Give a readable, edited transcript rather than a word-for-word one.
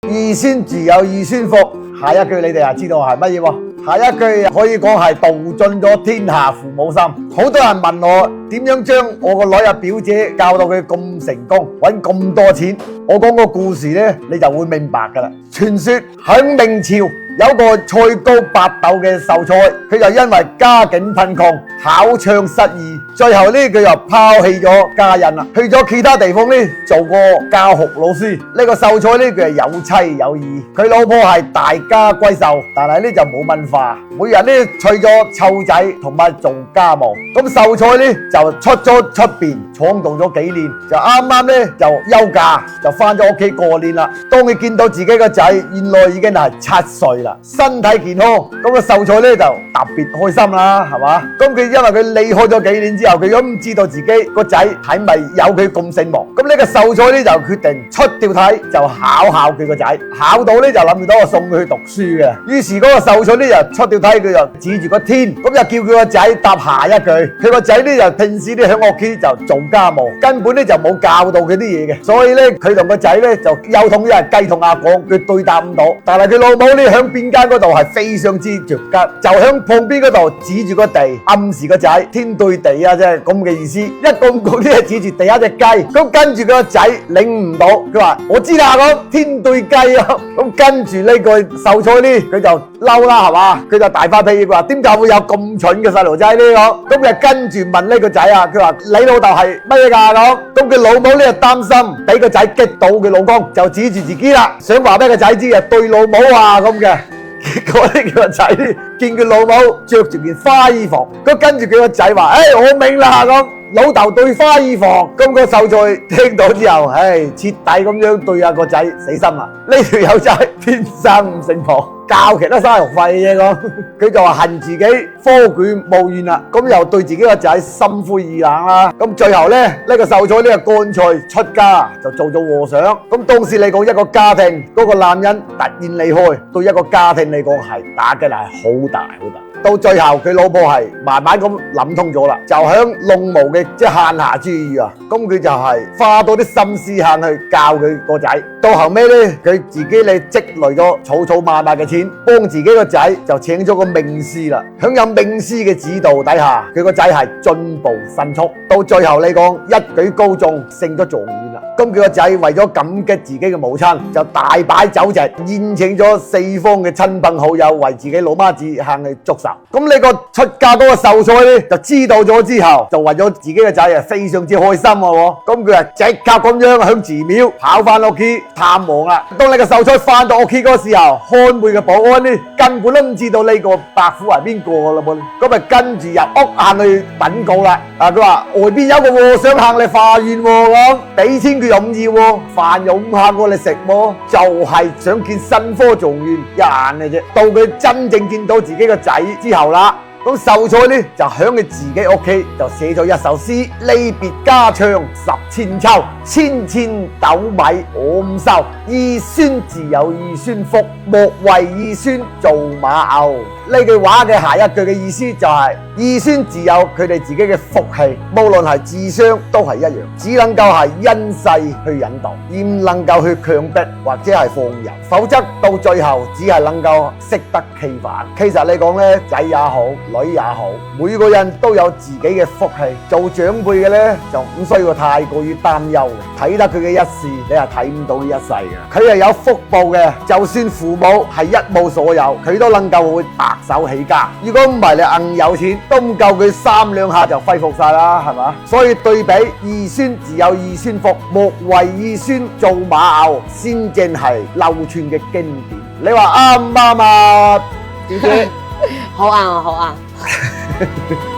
兒孫自有兒孫福。下一句你哋知道係乜嘢喎？下一句可以講係道盡咗天下父母心。好多人問我點樣將我個女啊表姐教到佢咁成功，揾咁多錢。我講個故事呢，你就會明白噶啦。傳說響明朝有個菜高八斗嘅秀才，佢就因為家境貧窮，考唱失意，最後呢佢就拋棄咗家人啦，去咗其他地方呢做個教學老師。呢個秀才呢佢係有妻有兒，佢老婆係大家閨秀，但係呢就冇文化，每日呢除咗湊仔同埋做家務。咁秀才呢就出咗出邊闖蕩咗幾年，就啱啱呢就休假，就翻咗屋企過年啦。當佢見到自己個仔原來已經係7歲啦，身體健康，咁個秀才呢就特別開心啦，係嘛？咁佢因為佢離開咗幾年之後，佢都唔知道自己個仔係咪有佢咁醒目。咁呢個秀才呢就決定出條體就考佢個仔，考到呢就諗到我送佢去讀書嘅。於是嗰個秀才呢就出條體，佢就指住個天，咁就叫佢個仔答下一句。佢個仔呢就平時呢喺屋企就做家務，根本呢就冇教導佢啲嘢嘅，所以呢佢同個仔呢就又同雞同鴨講，佢對答唔到。但係佢老母呢響邊間嗰度係非常之着急，就響旁邊嗰度指住個地，暗示個仔天對地啊，即係咁嘅意思。一共嗰啲係指住第一隻雞，咁跟住個仔領唔到，佢話我知啦，咁天對雞啊。咁跟住呢個秀才呢，佢就嬲啦，係嘛？佢就大發脾氣，佢話點解會有咁蠢嘅細路仔呢？咁就跟住問呢個仔啊，佢話你老豆係乜嘢㗎？咁佢老母呢就擔心俾個仔激到佢老公，就指住自己啦，想話俾個仔知啊，對老母啊咁嘅。結果呢佢個仔呢見佢老母着住件花衣服，咁跟住佢個仔話：我明啦咁，老豆對花衣服。咁個秀才聽到之後，徹底咁樣對個仔死心啦。呢條友仔天生唔成婆，教其他生學費嘅咁，佢就話恨自己科舉無緣啦，咁又對自己個仔心灰意冷啦。咁最後呢，呢個秀才呢就乾脆出家，就做咗和尚。咁當時嚟講，一個家庭嗰個男人突然離開，對一個家庭嚟講係打擊係好大好大。到最後佢老婆係慢慢咁諗通咗啦，就響農務嘅即係閒暇之餘啊，咁佢就係花多啲心思行去教佢個仔。到後尾呢，佢自己呢積累咗儲儲埋埋嘅錢，幫自己個仔就請咗個名師啦。響有名師嘅指導底下，佢個仔係進步迅速，到最後嚟講一舉高中，升咗狀元啦。咁佢個仔為咗感激自己嘅母親，就大擺酒席，宴請咗四方嘅親朋好友，為自己老媽子行去祝壽。咁呢個出家嗰個秀才呢，就知道咗之後，就為咗自己嘅仔啊，非常之開心喎。咁佢啊即刻咁樣向寺廟跑翻屋企探望啦。當呢個秀才翻到屋企嗰時候，看門嘅保安呢根本都唔知道呢個伯父係邊個啦噃。咁啊跟住入屋行去稟告啦。佢話外邊有個和尚行嚟化緣喎，咁俾錢佢又唔要喎，飯又唔肯過嚟食喎，就係想見新科狀元一眼嘅啫。到佢真正見到自己個仔之後啦，咁秀才呢就響佢自己屋企就寫咗一首詩：離別家鄉10千秋，千千斗米我唔收。兒孫自有兒孫福，莫為兒孫做馬牛。呢句話嘅下一句嘅意思就係兒孫自有佢哋自己嘅福氣，無論係智商都係一樣，只能夠係因勢去引導，而唔能夠去強迫或者係放任，否則到最後只係能夠適得其反。其實你講呢，仔也好，女也好，每個人都有自己嘅福氣，做長輩嘅呢，就唔需要太過於擔憂，睇得佢嘅一時，你係睇唔到佢一世嘅。佢係有福報嘅，就算父母係一無所有，佢都能夠會白手起家。如果唔係你硬有錢，都唔夠佢3兩下就揮霍晒啦，係嘛？所以對比兒孫自有兒孫福，莫為兒孫做馬牛，先正係流傳嘅經典。你話啱唔啱啊？姐姐，好啱啊，好啱。